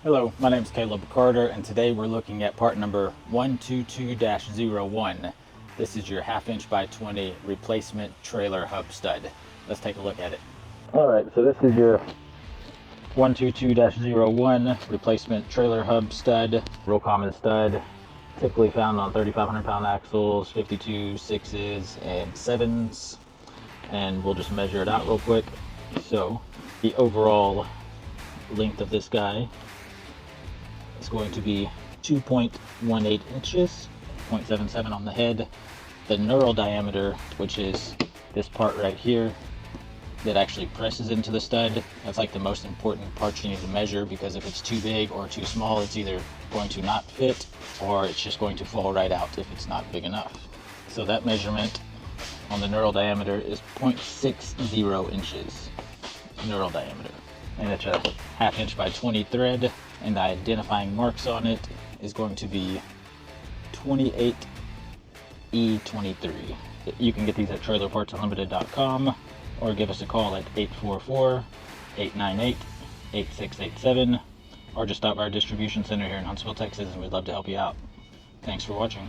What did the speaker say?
Hello, my name is Caleb Carter, and today we're looking at part number 122-01. This is your 1/2 inch by 20 replacement trailer hub stud. Let's take a look at it. Alright, so this is your 122-01 replacement trailer hub stud. Real common stud, typically found on 3,500 pound axles, 52, 6s, and 7s. And we'll just measure it out real quick. So, the overall length of this guy is going to be 2.18 inches, 0.77 on the head. The knurl diameter, which is this part right here that actually presses into the stud, that's like the most important part you need to measure, because if it's too big or too small, it's either going to not fit or it's just going to fall right out if it's not big enough. So that measurement on the knurl diameter is 0.60 inches knurl diameter, and it's a 1/2 inch by 20 thread, and the identifying marks on it is going to be 28E23. You can get these at trailerpartsunlimited.com or give us a call at 844-898-8687, or just stop by our distribution center here in Huntsville, Texas, and we'd love to help you out. Thanks for watching.